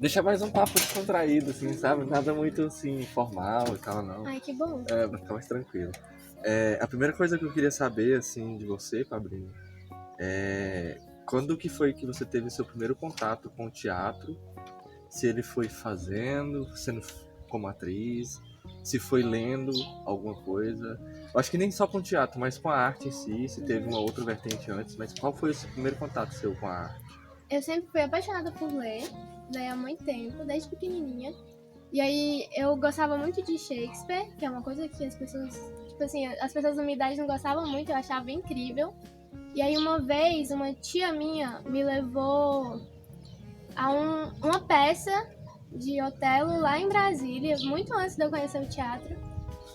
Deixar mais um papo descontraído, assim, sabe? Nada muito, assim, formal e tal, não. Ai, que bom. Pra ficar mais tranquilo. A primeira coisa que eu queria saber, assim, de você, Fabrinho, é quando que foi que você teve seu primeiro contato com o teatro? Se ele foi fazendo, sendo como atriz, se foi lendo alguma coisa. Eu acho que nem só com o teatro, mas com a arte em si, se teve uma outra vertente antes, mas qual foi o seu primeiro contato seu com a arte? Eu sempre fui apaixonada por ler há muito tempo, desde pequenininha. E aí eu gostava muito de Shakespeare, que é uma coisa que as pessoas, tipo assim, as pessoas da minha idade não gostavam muito, eu achava incrível. E aí uma vez, uma tia minha me levou a uma peça de Otelo lá em Brasília, muito antes de eu conhecer o teatro.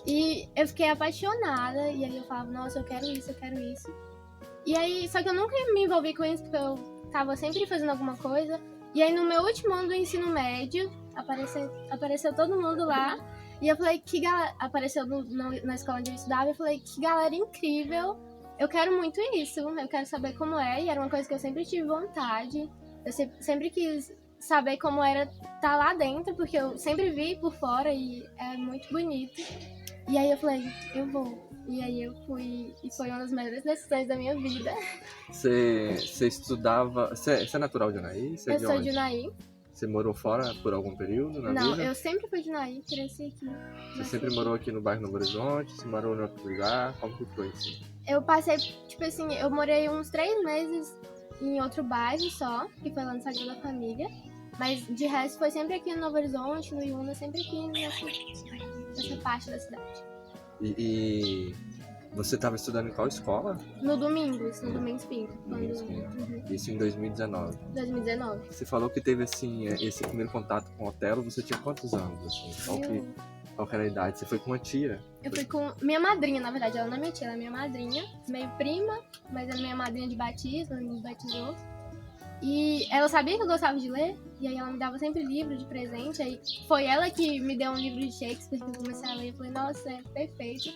E eu fiquei apaixonada, e aí eu falava, nossa, eu quero isso, eu quero isso. E aí, só que eu nunca me envolvi com isso, porque eu tava sempre fazendo alguma coisa. E aí, no meu último ano do ensino médio, apareceu todo mundo lá. E eu falei, que galera... Apareceu na escola onde eu estudava, eu falei, que galera incrível. Eu quero muito isso, eu quero saber como é. E era uma coisa que eu sempre tive vontade. Eu sempre quis saber como era estar lá dentro, porque eu sempre vi por fora e é muito bonito. E aí eu falei, eu vou. E aí eu fui, e foi uma das melhores decisões da minha vida. Você estudava. Você é natural de Anaí? Você é Eu de sou onde? de Unaí. Você morou fora por algum período na Não, vida? eu sempre fui de Unaí, cresci aqui. Você sempre morou aqui no bairro Novo Horizonte? Você morou em outro lugar? Como que foi assim? Eu passei, tipo assim, eu morei uns 3 meses em outro bairro só, que foi lá no Sagrada Família. Mas de resto foi sempre aqui no Novo Horizonte, no Iuna, sempre aqui nessa parte da cidade. E você estava estudando em qual escola? No Domingos Pinto. Domingos Pinto. Isso em 2019. 2019. Você falou que teve assim esse primeiro contato com o Otelo. Você tinha quantos anos? Assim? Qual que era a idade? Você foi com uma tia? Eu fui com minha madrinha, na verdade. Ela não é minha tia, ela é minha madrinha. Meio prima, mas é minha madrinha de batismo, ela me batizou. E ela sabia que eu gostava de ler, e aí ela me dava sempre livro de presente. Aí foi ela que me deu um livro de Shakespeare que eu comecei a ler. Eu falei, nossa, é perfeito.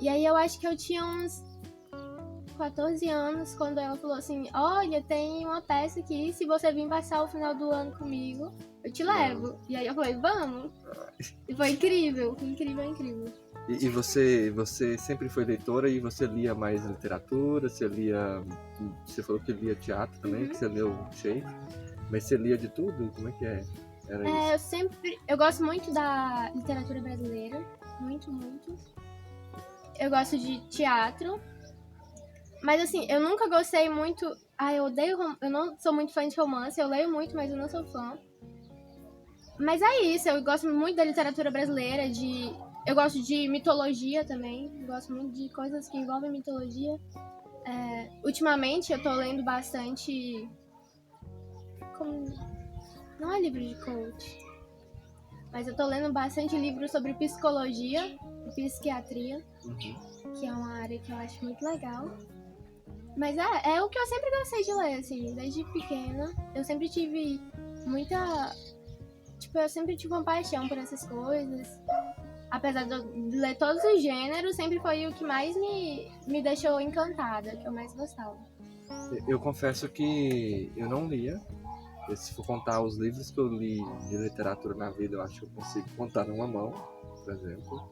E aí eu acho que eu tinha uns 14 anos quando ela falou assim, olha, tem uma peça aqui, se você vir passar o final do ano comigo, eu te levo. E aí eu falei, vamos. E foi incrível, incrível. E você sempre foi leitora e você lia mais literatura, você falou que lia teatro também, que você leu Shakespeare, mas você lia de tudo? Como é que é? Era isso? Eu gosto muito da literatura brasileira, muito. Eu gosto de teatro, mas assim, eu nunca gostei muito, eu não sou muito fã de romance, eu leio muito, mas eu não sou fã. Mas é isso, eu gosto muito da literatura brasileira, eu gosto de mitologia também, eu gosto muito de coisas que envolvem mitologia. Ultimamente eu tô lendo bastante... Não é livro de coach, mas eu tô lendo bastante livros sobre psicologia e psiquiatria, que é uma área que eu acho muito legal. Mas é o que eu sempre gostei de ler, assim, desde pequena. Eu sempre tive eu sempre tive uma paixão por essas coisas. Apesar de eu ler todos os gêneros, sempre foi o que mais me deixou encantada, que eu mais gostava. Eu confesso que eu não lia. Se for contar os livros que eu li de literatura na vida, eu acho que eu consigo contar numa mão, por exemplo.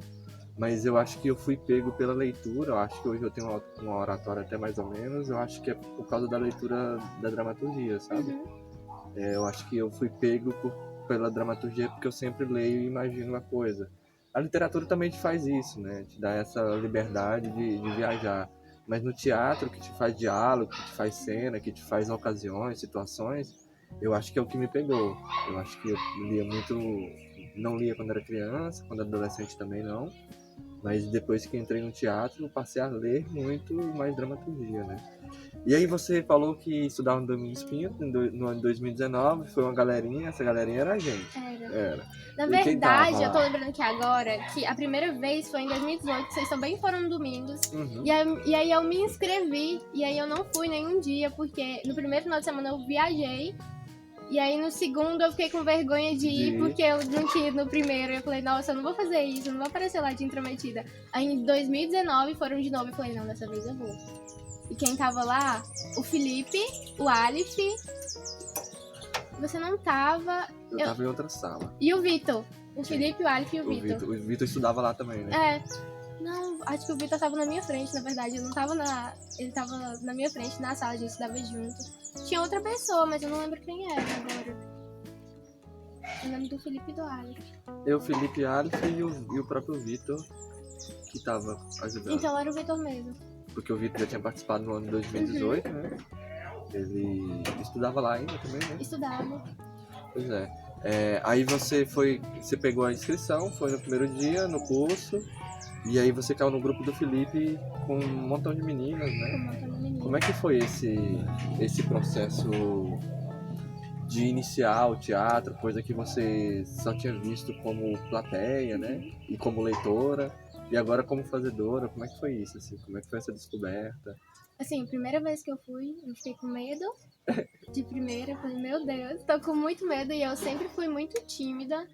Mas eu acho que eu fui pego pela leitura. Eu acho que hoje eu tenho uma oratória até mais ou menos. Eu acho que é por causa da leitura da dramaturgia, sabe? Eu acho que eu fui pego pela dramaturgia porque eu sempre leio e imagino uma coisa. A literatura também te faz isso, né? Te dá essa liberdade de viajar. Mas no teatro, que te faz diálogo, que te faz cena, que te faz ocasiões, situações, eu acho que é o que me pegou. Eu acho que eu lia muito... Não lia quando era criança, quando era adolescente também não. Mas depois que entrei no teatro, eu passei a ler muito mais dramaturgia, né? E aí você falou que estudava no Domingos Pinto no ano de 2019, foi uma galerinha, essa galerinha era a gente. Era. Na verdade, eu tô lembrando aqui agora que a primeira vez foi em 2018, vocês também foram no Domingos. E aí eu me inscrevi, e aí eu não fui nenhum dia, porque no primeiro final de semana eu viajei. E aí no segundo eu fiquei com vergonha de ir, porque eu não tinha ido no primeiro. Eu falei, nossa, eu não vou fazer isso, eu não vou aparecer lá de intrometida. Aí em 2019 foram de novo, eu falei, não, dessa vez eu vou. E quem tava lá? O Felipe, o Alif, Você não tava. Eu tava em outra sala. E o Vitor? O Felipe, o Alif e o Vitor. O Vitor estudava lá também, né? É. Não, acho que o Vitor tava na minha frente, na verdade. Eu não tava na. Ele tava na minha frente, na sala, a gente estudava junto. Tinha outra pessoa, mas eu não lembro quem era agora. Eu lembro do Felipe e do Alif. Eu, Felipe, Alif e o próprio Vitor, que tava ajudando. Então era o Vitor mesmo. Porque o Vitor já tinha participado no ano de 2018, né? Ele estudava lá ainda também, né? Estudava. Pois é. Aí você pegou a inscrição, foi no primeiro dia, no curso, e aí você caiu no grupo do Felipe com um montão de meninas, né? Com um montão de meninas. Como é que foi esse processo de iniciar o teatro, coisa que você só tinha visto como plateia, né? E como leitora, e agora como fazedora, como é que foi isso, assim? Como é que foi essa descoberta? Assim, primeira vez que eu fui, eu fiquei com medo. De primeira, eu falei, meu Deus, tô com muito medo e eu sempre fui muito tímida.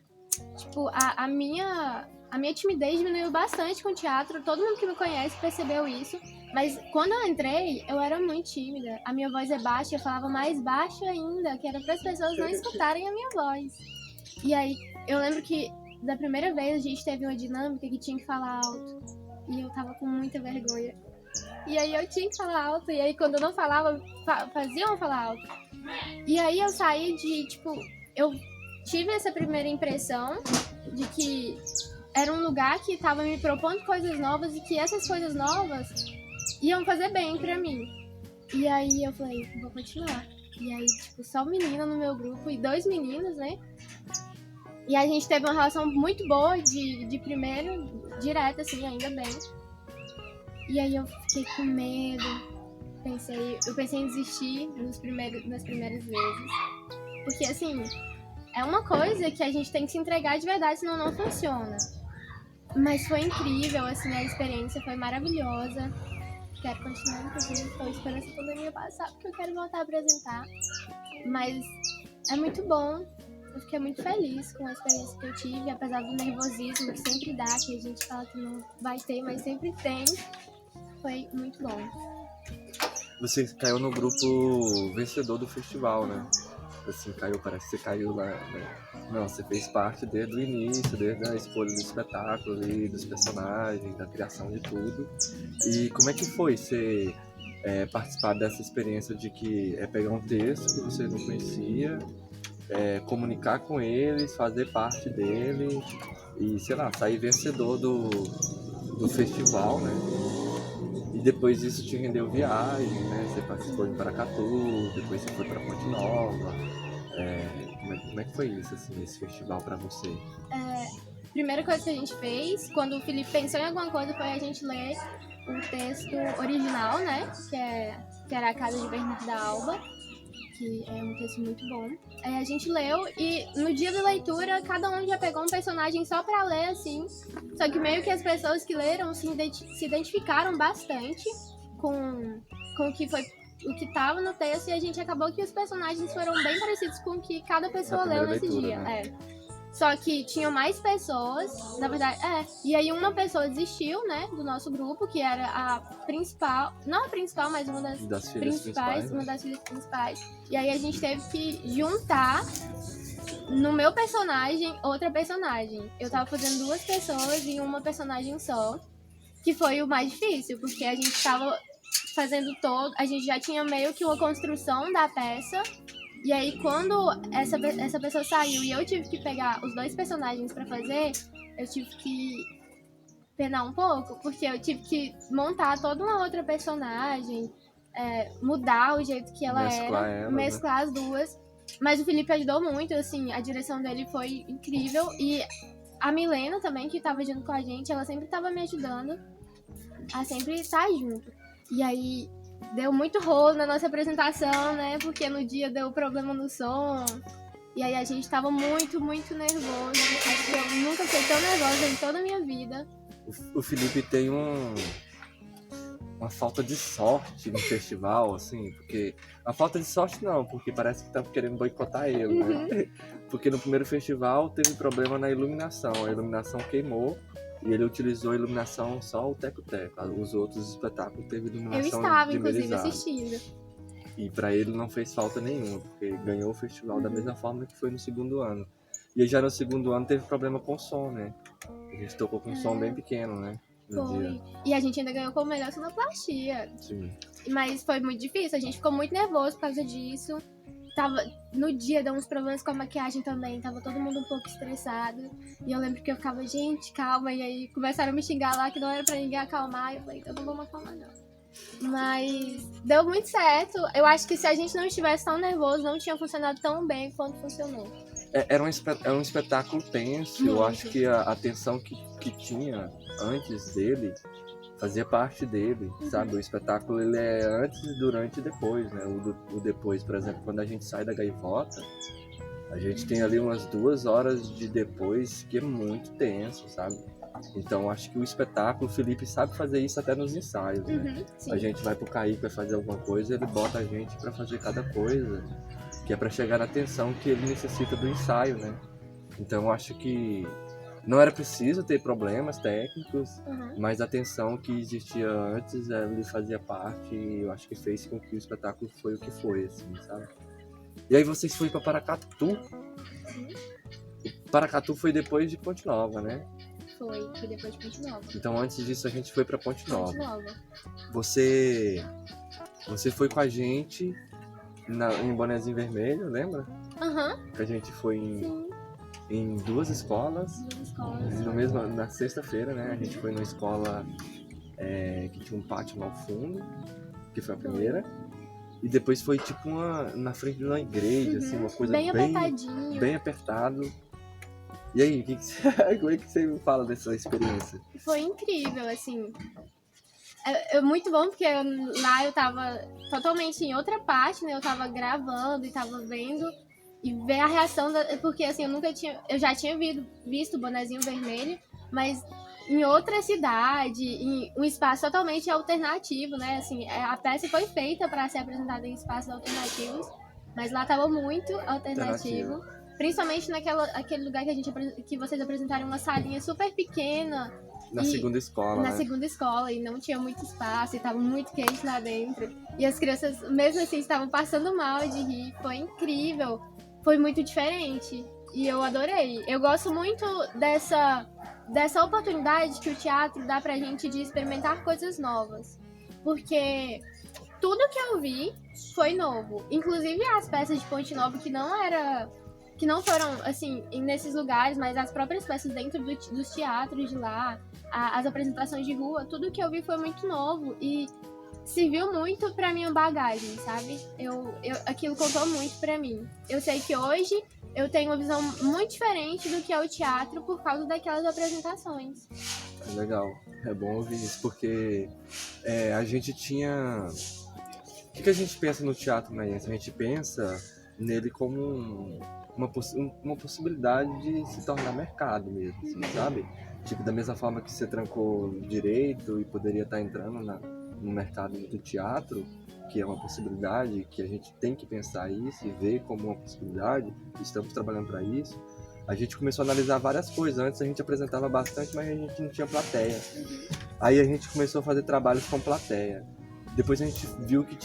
Tipo, a minha timidez diminuiu bastante com o teatro, todo mundo que me conhece percebeu isso. Mas quando eu entrei, eu era muito tímida. A minha voz é baixa, eu falava mais baixo ainda, que era para as pessoas não escutarem a minha voz. E aí, eu lembro que da primeira vez a gente teve uma dinâmica que tinha que falar alto. E eu tava com muita vergonha. E aí eu tinha que falar alto, e aí quando eu não falava, faziam eu falar alto. E aí eu saí de, tipo, eu tive essa primeira impressão de que era um lugar que tava me propondo coisas novas e que essas coisas novas iam fazer bem pra mim. E aí eu falei, vou continuar. E aí, tipo, só menina no meu grupo e 2 meninos, né? E a gente teve uma relação muito boa de primeiro, direta, assim, ainda bem. E aí eu fiquei com medo, eu pensei em desistir nas primeiras vezes. Porque, assim, é uma coisa que a gente tem que se entregar de verdade, senão não funciona. Mas foi incrível, assim, a experiência foi maravilhosa. Quero continuar, inclusive, estou esperando essa pandemia passar, porque eu quero voltar a apresentar. Mas é muito bom, eu fiquei muito feliz com a experiência que eu tive, apesar do nervosismo que sempre dá, que a gente fala que não vai ter, mas sempre tem. Foi muito bom. Você caiu no grupo vencedor do festival, né? Assim, parece que você caiu lá, né? Não, você fez parte desde o início, desde a escolha do espetáculo ali, dos personagens, da criação de tudo. E como é que foi você participar dessa experiência de que pegar um texto que você não conhecia, comunicar com eles, fazer parte dele e, sei lá, sair vencedor do festival, né? E depois disso te rendeu viagem, né? Você participou de Paracatu, depois você foi para Ponte Nova. Como é que foi isso, assim, esse festival para você? Primeira coisa que a gente fez, quando o Felipe pensou em alguma coisa, foi a gente ler o texto original, né? Que era A Casa de Bernarda Alba, que é um texto muito bom. Aí a gente leu e no dia da leitura, cada um já pegou um personagem só pra ler, assim. Só que meio que as pessoas que leram se identificaram bastante com o que foi o que tava no texto, e a gente acabou que os personagens foram bem parecidos com o que cada pessoa leu nesse leitura, dia. Né? Só que tinham mais pessoas, na verdade, e aí uma pessoa desistiu, né, do nosso grupo, que era a principal, não a principal, mas uma das principais, uma das filhas principais. E aí a gente teve que juntar no meu personagem outra personagem. Eu tava fazendo 2 pessoas em uma personagem só, que foi o mais difícil, porque a gente tava fazendo a gente já tinha meio que uma construção da peça. E aí, quando essa pessoa saiu e eu tive que pegar os 2 personagens pra fazer, eu tive que penar um pouco, porque eu tive que montar toda uma outra personagem, mudar o jeito que ela mesclar as duas. Mas o Felipe ajudou muito, assim, a direção dele foi incrível. E a Milena também, que tava junto com a gente, ela sempre tava me ajudando a sempre estar junto. E aí deu muito rolo na nossa apresentação, né? Porque no dia deu problema no som. E aí a gente tava muito, muito nervoso. Acho que eu nunca fiquei tão nervosa em toda a minha vida. O Felipe tem uma falta de sorte no festival, assim, porque... A falta de sorte não, porque parece que tá querendo boicotar ele, né? Porque no primeiro festival teve problema na iluminação. A iluminação queimou. E ele utilizou a iluminação só o teco-teco. Os outros espetáculos teve iluminação eu estava, dimerizada. inclusive, assistindo. E pra ele não fez falta nenhuma, porque ganhou o festival da mesma forma que foi no segundo ano. E já no segundo ano teve problema com o som, né? A gente tocou com um som bem pequeno, né? No dia. Foi. E a gente ainda ganhou como melhor sonoplastia. Sim. Mas foi muito difícil, a gente ficou muito nervoso por causa disso. No dia deu uns problemas com a maquiagem também, tava todo mundo um pouco estressado. E eu lembro que eu ficava, gente, calma. E aí começaram a me xingar lá que não era pra ninguém acalmar. E eu falei, então não vamos acalmar não. Mas deu muito certo. Eu acho que se a gente não estivesse tão nervoso, não tinha funcionado tão bem quanto funcionou. Era um espetáculo tenso. Eu acho que a tensão que tinha antes dele fazia parte dele, sabe? O espetáculo ele é antes, durante e depois, né? O depois, por exemplo, quando a gente sai da gaivota, a gente tem ali umas 2 horas de depois que é muito tenso, sabe? Então acho que o espetáculo, o Felipe sabe fazer isso até nos ensaios, né? Sim. A gente vai pro Kaique, vai fazer alguma coisa, ele bota a gente pra fazer cada coisa, que é pra chegar na tensão que ele necessita do ensaio, né? Então eu acho que não era preciso ter problemas técnicos, mas a tensão que existia antes, ele fazia parte e eu acho que fez com que o espetáculo foi o que foi, assim, sabe? E aí vocês foram pra Paracatu. Paracatu foi depois de Ponte Nova, né? Foi depois de Ponte Nova. Então antes disso a gente foi pra Ponte Nova. Ponte Nova. Você foi com a gente em Bonezinho Vermelho, lembra? Que a gente foi em 2 escolas. Na sexta-feira, né? A gente foi numa escola que tinha um pátio lá ao fundo, que foi a primeira. E depois foi tipo na frente de uma igreja, assim, uma coisa bem apertadinho. Bem apertado. E aí, como é que você me fala dessa experiência? Foi incrível, assim. É muito bom porque lá eu tava totalmente em outra parte, né? Eu tava gravando e tava vendo e ver a reação porque assim, eu já tinha visto o Bonezinho Vermelho, mas em outra cidade, em um espaço totalmente alternativo, né? Assim, a peça foi feita para ser apresentada em espaços alternativos, mas lá tava muito alternativo. Principalmente naquele lugar que vocês apresentaram uma salinha super pequena. Na segunda escola, Na né? segunda escola, e não tinha muito espaço, e tava muito quente lá dentro. E as crianças, mesmo assim, estavam passando mal de rir. Foi incrível. Foi muito diferente. E eu adorei. Eu gosto muito dessa oportunidade que o teatro dá pra gente de experimentar coisas novas. Porque tudo que eu vi foi novo. Inclusive as peças de Ponte Nova que não foram, assim, nesses lugares, mas as próprias peças dentro dos teatros de lá, as apresentações de rua, tudo que eu vi foi muito novo e serviu muito pra minha bagagem, sabe? Aquilo contou muito pra mim. Eu sei que hoje eu tenho uma visão muito diferente do que é o teatro por causa daquelas apresentações. Legal, é bom ouvir isso, porque a gente tinha... O que a gente pensa no teatro maense? A gente pensa nele como uma possibilidade de se tornar mercado mesmo, assim, sabe? Tipo, da mesma forma que você trancou direito e poderia estar entrando no mercado do teatro, que é uma possibilidade, que a gente tem que pensar isso e ver como uma possibilidade, estamos trabalhando para isso. A gente começou a analisar várias coisas. Antes a gente apresentava bastante, mas a gente não tinha plateia. Aí a gente começou a fazer trabalhos com plateia. Depois a gente viu que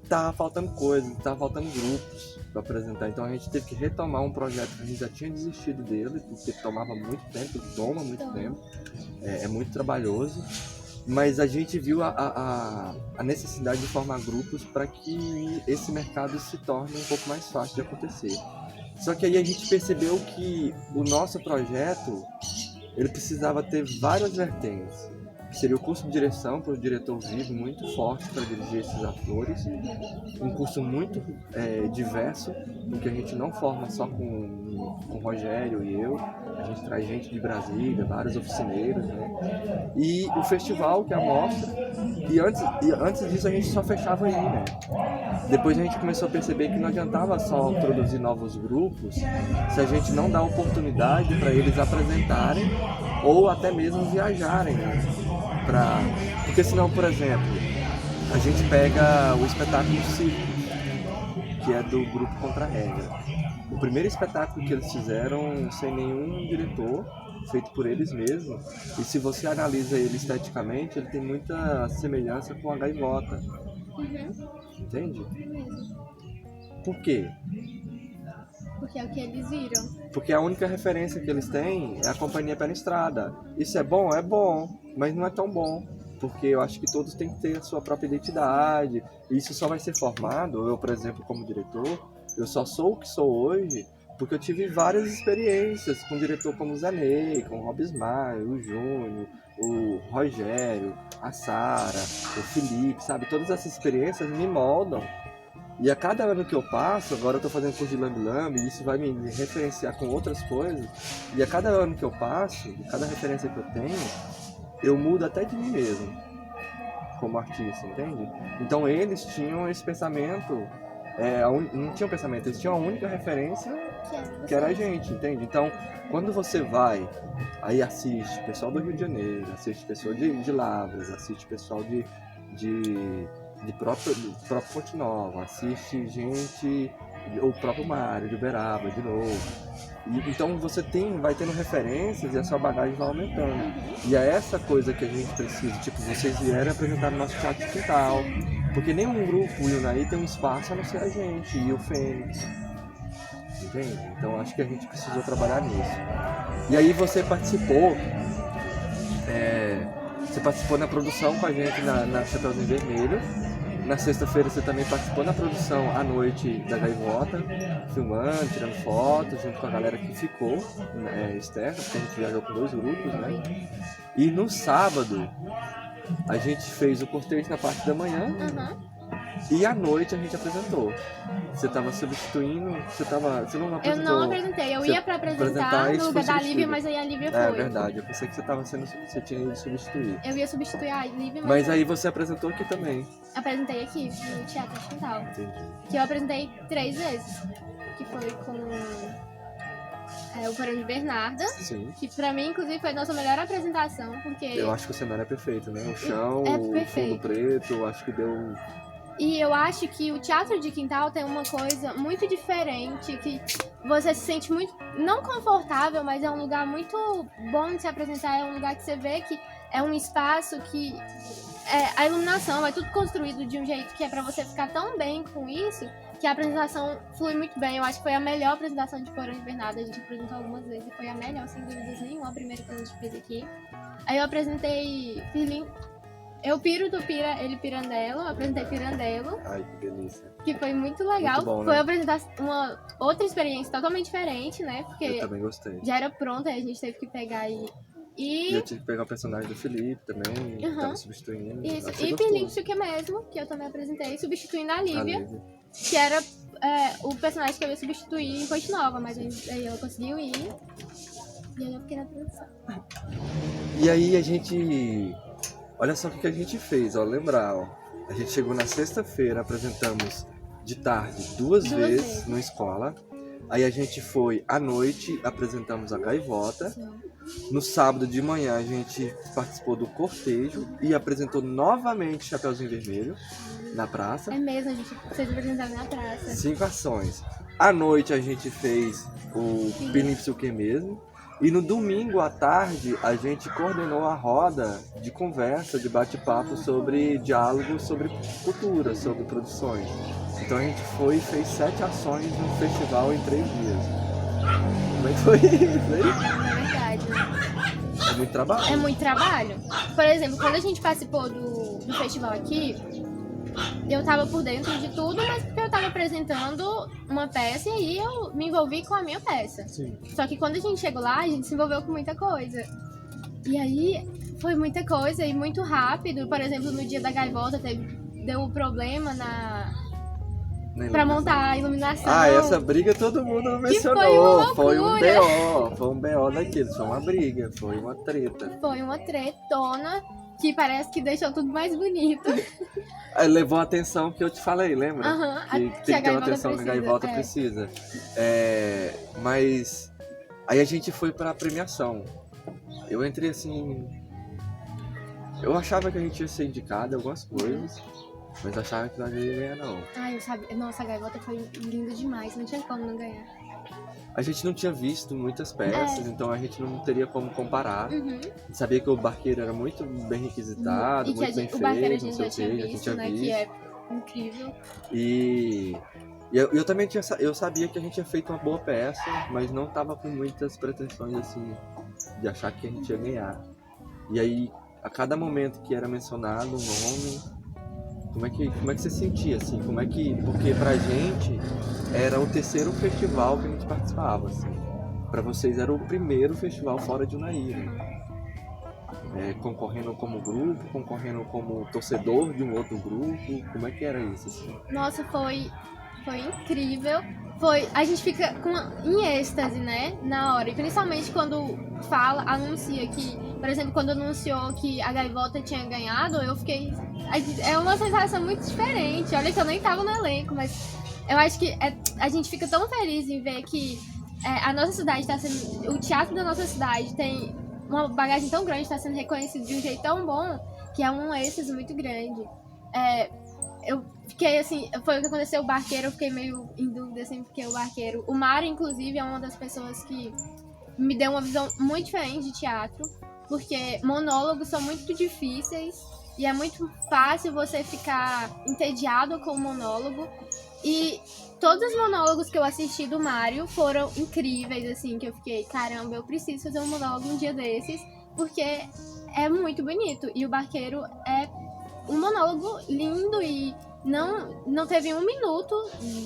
tava faltando coisas, tava faltando grupos para apresentar. Então a gente teve que retomar um projeto que a gente já tinha desistido dele, porque tomava muito tempo, toma muito tempo, é muito trabalhoso. Mas a gente viu a necessidade de formar grupos para que esse mercado se torne um pouco mais fácil de acontecer. Só que aí a gente percebeu que o nosso projeto ele precisava ter várias vertentes. Seria o curso de direção para o diretor vivo muito forte para dirigir esses atores, um curso muito diverso, porque a gente não forma só com o Rogério e eu, a gente traz gente de Brasília, vários oficineiros, né? E o festival, que é a mostra, e antes disso a gente só fechava aí, né? Depois a gente começou a perceber que não adiantava só produzir novos grupos se a gente não dá oportunidade para eles apresentarem ou até mesmo viajarem, né? Porque senão, por exemplo, a gente pega o espetáculo Circo, que é do grupo Contra a Regra. O primeiro espetáculo que eles fizeram sem nenhum diretor, feito por eles mesmos, e se você analisa ele esteticamente, ele tem muita semelhança com a Gaivota. Entende? É mesmo. Por quê? Porque é o que eles viram. Porque a única referência que eles têm é a companhia pela estrada. Isso é bom? É bom, mas não é tão bom. Porque eu acho que todos têm que ter a sua própria identidade. E isso só vai ser formado, eu, por exemplo, como diretor, eu só sou o que sou hoje porque eu tive várias experiências com um diretor como o Zaney, com o Rob Smile, o Júnior, o Rogério, a Sara, o Felipe, sabe? Todas essas experiências me moldam. E a cada ano que eu passo, agora eu tô fazendo curso de lambe-lambe, e isso vai me referenciar com outras coisas. E a cada ano que eu passo, cada referência que eu tenho, eu mudo até de mim mesmo, como artista, entende? Então eles tinham esse pensamento, não tinham pensamento, eles tinham a única referência que era a gente, entende? Então, quando você vai, aí assiste pessoal do Rio de Janeiro, assiste pessoal de Lavras, assiste pessoal de próprio Ponte Nova, assiste gente, o próprio Mário, de Uberaba, de novo. E, então você vai tendo referências e a sua bagagem vai aumentando. E é essa coisa que a gente precisa, tipo, vocês vieram apresentar no nosso teatro de quintal. Porque nenhum grupo, o Yunaí, tem um espaço a não ser a gente, e o Fênix. Entende? Então acho que a gente precisou trabalhar nisso. E aí você participou na produção com a gente na Chapeuzinho Vermelho. Na sexta-feira você também participou na produção à noite da Gaivota, filmando, tirando fotos, junto com a galera que ficou externa, porque a gente viajou com 2 grupos, né? E no sábado a gente fez o cortejo na parte da manhã e à noite a gente apresentou. Você estava substituindo, você não apresentou. Eu não apresentei, eu ia pra apresentar no lugar da Lívia, mas aí a Lívia foi. É verdade, eu pensei que você tinha ido substituir. Eu ia substituir a Lívia, mas aí você apresentou aqui também. Apresentei aqui, no Teatro de Quintal. Entendi. Que eu apresentei 3 vezes. Que foi com o Porão de Bernarda. Sim. Que pra mim, inclusive, foi a nossa melhor apresentação, porque... Eu acho que o cenário é perfeito, né? O chão, o fundo preto, eu acho que deu... E eu acho que o Teatro de Quintal tem uma coisa muito diferente, que você se sente muito, não confortável, mas é um lugar muito bom de se apresentar, é um lugar que você vê que é um espaço que a iluminação é tudo construído de um jeito que é pra você ficar tão bem com isso, que a apresentação flui muito bem. Eu acho que foi a melhor apresentação de Porão de Bernarda, a gente apresentou algumas vezes e foi a melhor, sem dúvidas nenhuma, a primeira que a gente fez aqui. Aí eu apresentei Eu piro do ele Pirandelo, eu apresentei Pirandelo. Ai, que delícia. Que foi muito legal. Muito bom, né? Foi apresentar uma outra experiência totalmente diferente, né? Porque eu também gostei. Já era pronta, aí a gente teve que pegar e eu tive que pegar o personagem do Felipe também, que tava substituindo. Isso, e Pirlíptica mesmo, que eu também apresentei, substituindo a Lívia. Que era o personagem que eu ia substituir em Ponte Nova, mas aí ela conseguiu ir. E aí eu fiquei na produção. E aí a gente... Olha só o que a gente fez, ó, lembrar, ó. A gente chegou na sexta-feira, apresentamos de tarde duas vezes numa escola. Aí a gente foi à noite, apresentamos a Gaivota. Sim. No sábado de manhã a gente participou do cortejo e apresentou novamente Chapeuzinho Vermelho na praça. É mesmo, vocês apresentaram na praça. 5 ações. À noite a gente fez o Pirlíptica mesmo. E no domingo à tarde, a gente coordenou a roda de conversa, de bate-papo sobre diálogos sobre cultura, sobre produções. Então a gente foi e fez 7 ações no festival em 3 dias. Como é que foi isso aí? É verdade. É muito trabalho. É muito trabalho. Por exemplo, quando a gente participou do festival aqui, eu tava por dentro de tudo, mas porque eu tava apresentando uma peça e aí eu me envolvi com a minha peça. Sim. Só que quando a gente chegou lá, a gente se envolveu com muita coisa. E aí foi muita coisa e muito rápido. Por exemplo, no dia da Gaivota deu um problema pra montar a iluminação. Ah, essa briga todo mundo mencionou. Foi um BO daqueles, foi uma briga, foi uma treta. Foi uma tretona. Que parece que deixou tudo mais bonito. Aí levou a atenção que eu te falei, lembra? Que tem que ter uma atenção que a Gaivota precisa. Mas aí a gente foi pra premiação. Eu entrei assim... Eu achava que a gente ia ser indicado em algumas coisas, mas achava que nós ia ganhar, não. Ai, nossa, a Gaivota foi linda demais, não tinha como não ganhar. A gente não tinha visto muitas peças, então a gente não teria como comparar. A gente sabia que o Barqueiro era muito bem requisitado, muito bem feito, o Barqueiro a gente já tinha visto, né? Que é Incrível. E eu também eu sabia que a gente tinha feito uma boa peça, mas não tava com muitas pretensões assim de achar que a gente ia ganhar. E aí, a cada momento que era mencionado um nome, como é que você sentia assim? Porque pra gente era o terceiro festival que a gente participava, assim. Pra vocês era o primeiro festival fora de Unai, né? Concorrendo como grupo, concorrendo como torcedor de um outro grupo, como é que era isso, assim? Nossa, foi incrível. A gente fica em êxtase, né? Na hora. E principalmente quando anuncia que, por exemplo, quando anunciou que a Gaivota tinha ganhado, eu fiquei. É uma sensação muito diferente. Olha que eu nem tava no elenco, mas eu acho que a gente fica tão feliz em ver que a nossa cidade está sendo. O teatro da nossa cidade tem uma bagagem tão grande, está sendo reconhecido de um jeito tão bom, que é um êxtase muito grande. Eu fiquei assim, foi o que aconteceu, o Barqueiro, eu fiquei meio em dúvida, assim, porque o Barqueiro, o Mário, inclusive, é uma das pessoas que me deu uma visão muito diferente de teatro, porque monólogos são muito difíceis e é muito fácil você ficar entediado com o monólogo. E todos os monólogos que eu assisti do Mário foram incríveis, assim, que eu fiquei, caramba, eu preciso fazer um monólogo um dia desses, porque é muito bonito. E o Barqueiro é um monólogo lindo e não teve um minuto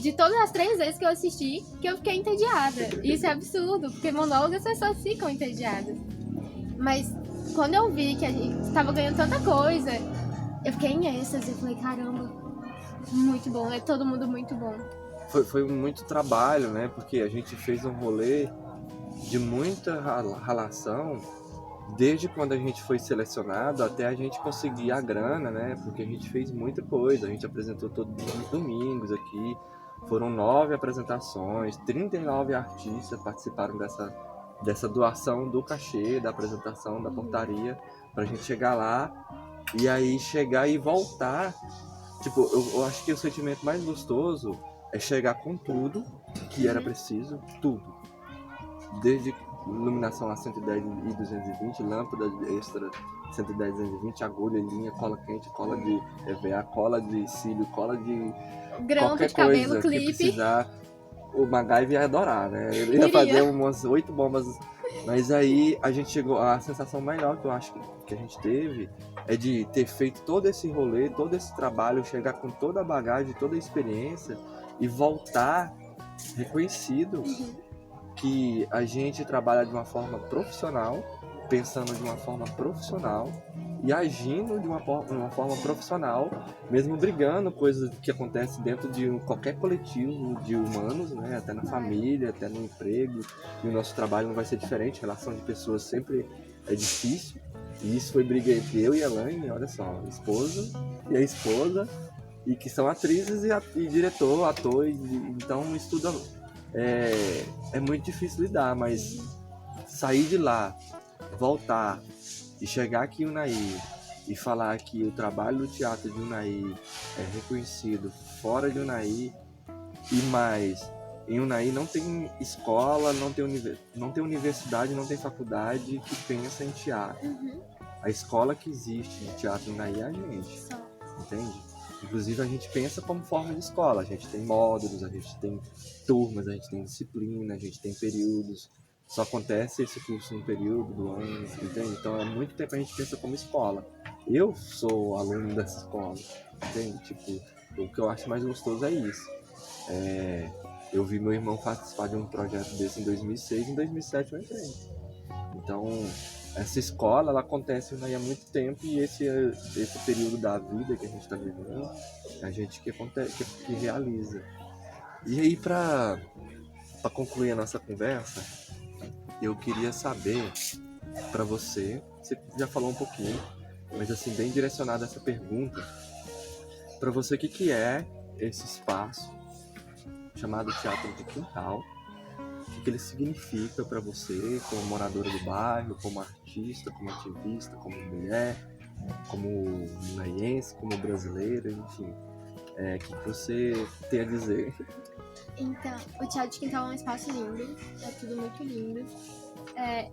de todas as 3 vezes que eu assisti que eu fiquei entediada. Isso é absurdo, porque monólogos as pessoas ficam entediadas. Mas quando eu vi que a gente estava ganhando tanta coisa, eu fiquei em êxtase. Eu falei, caramba, muito bom, é todo mundo muito bom. Foi muito trabalho, né? Porque a gente fez um rolê de muita ralação, desde quando a gente foi selecionado até a gente conseguir a grana, né? Porque a gente fez muita coisa, a gente apresentou todos os domingos aqui, foram 9 apresentações, 39 artistas participaram dessa doação do cachê, da apresentação, da portaria, pra gente chegar lá, e aí chegar e voltar. Tipo, eu acho que o sentimento mais gostoso é chegar com tudo que era preciso, tudo. Desde iluminação a 110 e 220, lâmpada extra 110 e 220, agulha, linha, cola quente, cola de EVA, cola de cílio, cola de Grampo qualquer de cabelo, coisa que clipe. precisar. O MacGyver ia adorar, né? Ele ia fazer umas 8 bombas. Mas aí a gente chegou. A sensação maior que eu acho que a gente teve é de ter feito todo esse rolê, todo esse trabalho, chegar com toda a bagagem, toda a experiência e voltar reconhecido que a gente trabalha de uma forma profissional, pensando de uma forma profissional e agindo de uma forma profissional, mesmo brigando coisas que acontecem dentro de qualquer coletivo de humanos, né? Até na família, até no emprego. E o nosso trabalho não vai ser diferente, a relação de pessoas sempre é difícil. E isso foi briga entre eu e a Elaine, olha só, a esposa e a esposa, e que são atrizes e diretor, ator, então isso tudo é muito difícil lidar, mas sair de lá, voltar e chegar aqui em Unai e falar que o trabalho do teatro de Unai é reconhecido fora de Unai e mais, em Unai não tem escola, não tem universidade, não tem faculdade que pensa em teatro. A escola que existe de teatro em Unai é a gente, entende? Inclusive a gente pensa como forma de escola, a gente tem módulos, a gente tem turmas, a gente tem disciplina, a gente tem períodos. Só acontece esse curso no período do ano, entende? Então há muito tempo a gente pensa como escola. Eu sou aluno dessa escola, entende? Tipo, o que eu acho mais gostoso é isso. Eu vi meu irmão participar de um projeto desse em 2006, em 2007 eu entrei. Então, essa escola, ela acontece há muito tempo e esse período da vida que a gente está vivendo, a gente que realiza. E aí, para concluir a nossa conversa, eu queria saber para você já falou um pouquinho, mas assim, bem direcionada essa pergunta, para você o que é esse espaço chamado Teatro de Quintal, o que ele significa para você como moradora do bairro, como artista, como ativista, como mulher, como unaiense, como brasileira, enfim. O que você tem a dizer? Então, o Teatro de Quintal é um espaço lindo, é tudo muito lindo. É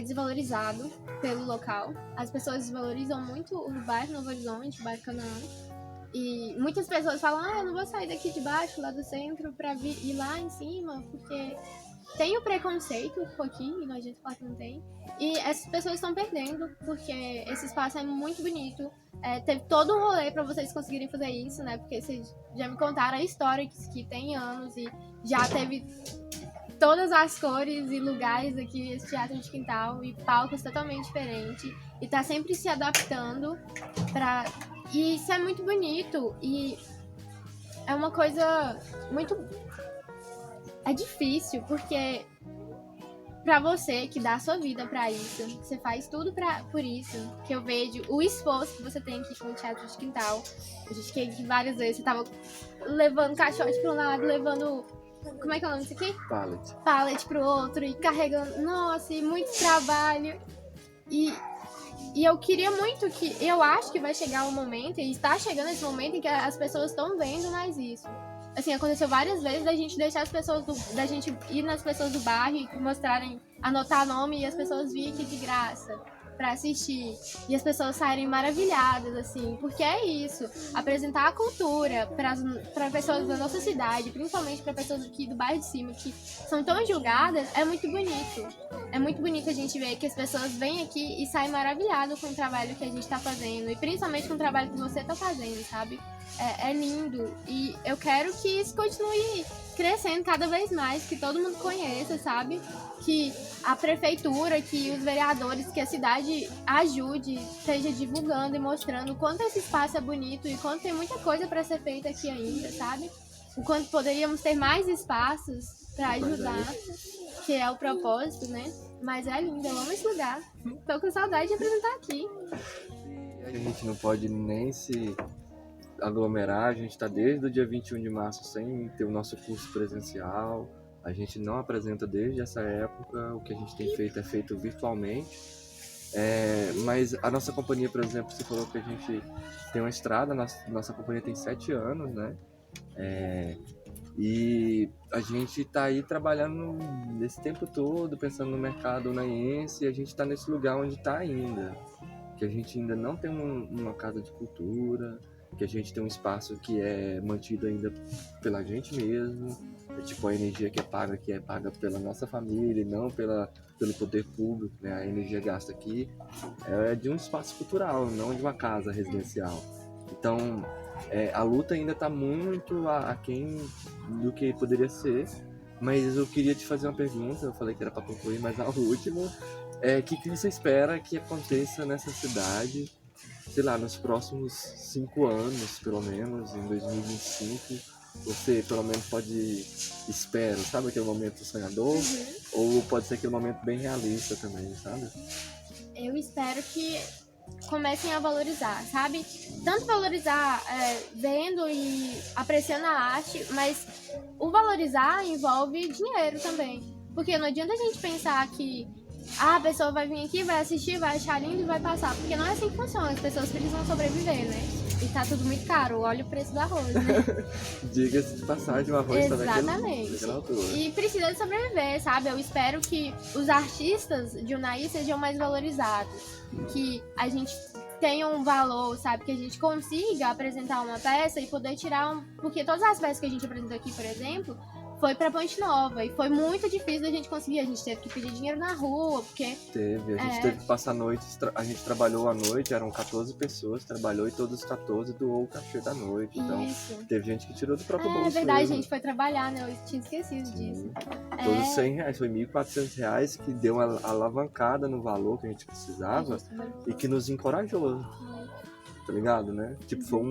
desvalorizado pelo local. As pessoas desvalorizam muito o bairro Novo Horizonte, o bairro Canaã. E muitas pessoas falam, eu não vou sair daqui de baixo, lá do centro, pra ir lá em cima, porque tem o preconceito um pouquinho, e a gente fala que não tem. E essas pessoas estão perdendo, porque esse espaço é muito bonito. Teve todo um rolê pra vocês conseguirem fazer isso, né? Porque vocês já me contaram a história que tem anos e já teve todas as cores e lugares aqui, esse teatro de quintal, e palcos totalmente diferentes. E tá sempre se adaptando pra... E isso é muito bonito. E é uma coisa muito... É difícil, porque pra você que dá a sua vida pra isso, você faz tudo por isso, que eu vejo o esforço que você tem aqui com o teatro de quintal. Eu já fiquei aqui várias vezes, você tava levando caixote pra um lado, levando... Como é que é o nome disso aqui? Pallet pro outro e carregando. Nossa, e muito trabalho. E eu queria muito que... Eu acho que vai chegar um momento, e está chegando esse momento, em que as pessoas estão vendo mais isso. Assim, aconteceu várias vezes da gente deixar as pessoas da gente ir nas pessoas do bairro e mostrarem, anotar nome e as pessoas virem aqui de graça pra assistir. E as pessoas saírem maravilhadas, assim, porque é isso. Apresentar a cultura pra pessoas da nossa cidade, principalmente pra pessoas aqui do bairro de cima, que são tão julgadas, é muito bonito. É muito bonito a gente ver que as pessoas vêm aqui e saem maravilhadas com o trabalho que a gente tá fazendo. E principalmente com o trabalho que você tá fazendo, sabe? É lindo. E eu quero que isso continue crescendo cada vez mais, que todo mundo conheça, sabe? Que a prefeitura, que os vereadores, que a cidade ajude, esteja divulgando e mostrando o quanto esse espaço é bonito e quanto tem muita coisa para ser feita aqui ainda, sabe? O quanto poderíamos ter mais espaços para ajudar, que é o propósito, né? Mas é lindo, eu amo esse lugar. Tô com saudade de apresentar aqui. A gente não pode nem se aglomerar, a gente está desde o dia 21 de março sem ter o nosso curso presencial, a gente não apresenta desde essa época, o que a gente tem feito é feito virtualmente, mas a nossa companhia, por exemplo, você falou que a gente tem uma estrada, nossa companhia tem 7 anos, né? E a gente está aí trabalhando nesse tempo todo, pensando no mercado unaense, e a gente está nesse lugar onde está ainda, que a gente ainda não tem uma casa de cultura, que a gente tem um espaço que é mantido ainda pela gente mesmo, tipo a energia que é paga pela nossa família e não pelo poder público, né? A energia gasta aqui é de um espaço cultural, não de uma casa residencial. Então, a luta ainda está muito aquém do que poderia ser, mas eu queria te fazer uma pergunta, eu falei que era para concluir, mas a última, o que você espera que aconteça nessa cidade, sei lá, nos próximos 5 anos, pelo menos, em 2025, você pelo menos espera, sabe aquele momento sonhador? Ou pode ser aquele momento bem realista também, sabe? Eu espero que comecem a valorizar, sabe? Tanto valorizar vendo e apreciando a arte, mas o valorizar envolve dinheiro também. Porque não adianta a gente pensar que a pessoa vai vir aqui, vai assistir, vai achar lindo e vai passar. Porque não é assim que funciona, as pessoas precisam sobreviver, né? E tá tudo muito caro, olha o preço do arroz, né? Diga-se de passagem, o arroz tá exatamente. daquela altura. E precisa de sobreviver, sabe? Eu espero que os artistas de Unai sejam mais valorizados. Que a gente tenha um valor, sabe? Que a gente consiga apresentar uma peça e poder tirar Porque todas as peças que a gente apresentou aqui, por exemplo, foi pra Ponte Nova. E foi muito difícil da gente conseguir. A gente teve que pedir dinheiro na rua, porque... A gente teve que passar a noite, a gente trabalhou à noite, eram 14 pessoas, trabalhou e todos os 14 doou o cachê da noite. Então, teve gente que tirou do próprio bolso. É verdade, mesmo. A gente foi trabalhar, né? Eu tinha esquecido disso. Todos R$100, foi R$1.400 que deu uma alavancada no valor que a gente precisava e que nos encorajou, tá ligado, né? Tipo, foi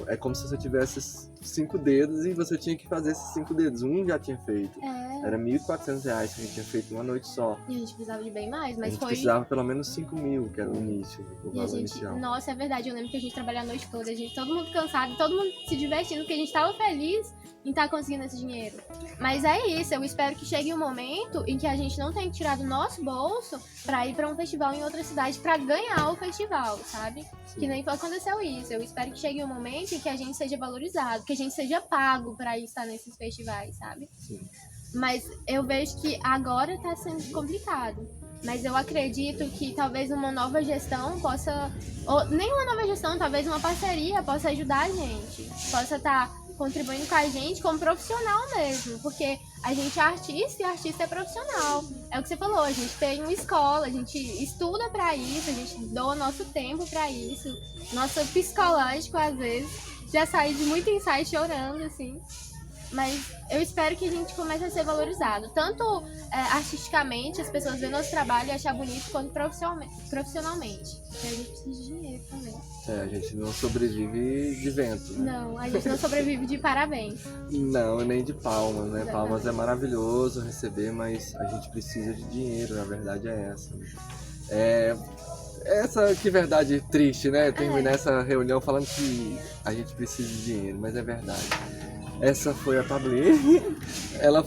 é como se você tivesse 5 dedos e você tinha que fazer esses 5 dedos. Um já tinha feito. Era R$1.400 que a gente tinha feito uma noite só. E a gente precisava de bem mais, mas a gente precisava pelo menos 5.000, que era o início, o valor inicial. Nossa, é verdade. Eu lembro que a gente trabalhou a noite toda, todo mundo cansado, todo mundo se divertindo, porque a gente tava feliz em estar conseguindo esse dinheiro. Mas é isso, eu espero que chegue um momento em que a gente não tenha que tirar do nosso bolso pra ir pra um festival em outra cidade pra ganhar o festival, sabe? Sim. Que nem aconteceu isso. Eu espero que chegue um momento em que a gente seja valorizado, que a gente seja pago pra ir estar nesses festivais, sabe? Sim. Mas eu vejo que agora tá sendo complicado. Mas eu acredito que talvez uma nova gestão possa, ou nem uma nova gestão, talvez uma parceria possa ajudar a gente, possa estar contribuindo com a gente como profissional mesmo, porque a gente é artista e artista é profissional. É o que você falou, a gente tem uma escola, a gente estuda pra isso, a gente doa nosso tempo pra isso, nosso psicológico às vezes já sai de muito ensaio chorando, assim. Mas eu espero que a gente comece a ser valorizado. Tanto artisticamente, as pessoas verem nosso trabalho e achar bonito, quanto profissionalmente. Porque a gente precisa de dinheiro também. A gente não sobrevive de vento, né? Não, a gente não sobrevive de parabéns. Não, nem de palmas, né? Exatamente. Palmas é maravilhoso receber, mas a gente precisa de dinheiro, a verdade é essa. Essa que verdade triste, né? Terminar essa reunião falando que a gente precisa de dinheiro, mas é verdade. Essa foi a Pabline. Ela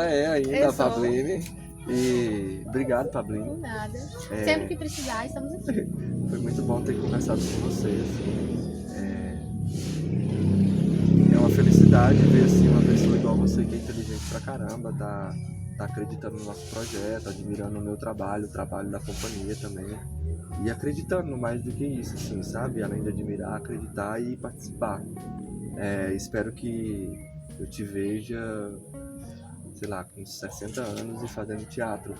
é ainda a Pabline. E obrigado, Pabline. De nada. Sempre que precisar, estamos aqui. Foi muito bom ter conversado com você. Assim. É uma felicidade ver assim, uma pessoa igual você que é inteligente pra caramba, tá acreditando no nosso projeto, admirando o meu trabalho, o trabalho da companhia também. E acreditando mais do que isso, assim, sabe? Além de admirar, acreditar e participar. Espero que eu te veja, sei lá, com 60 anos e fazendo teatro.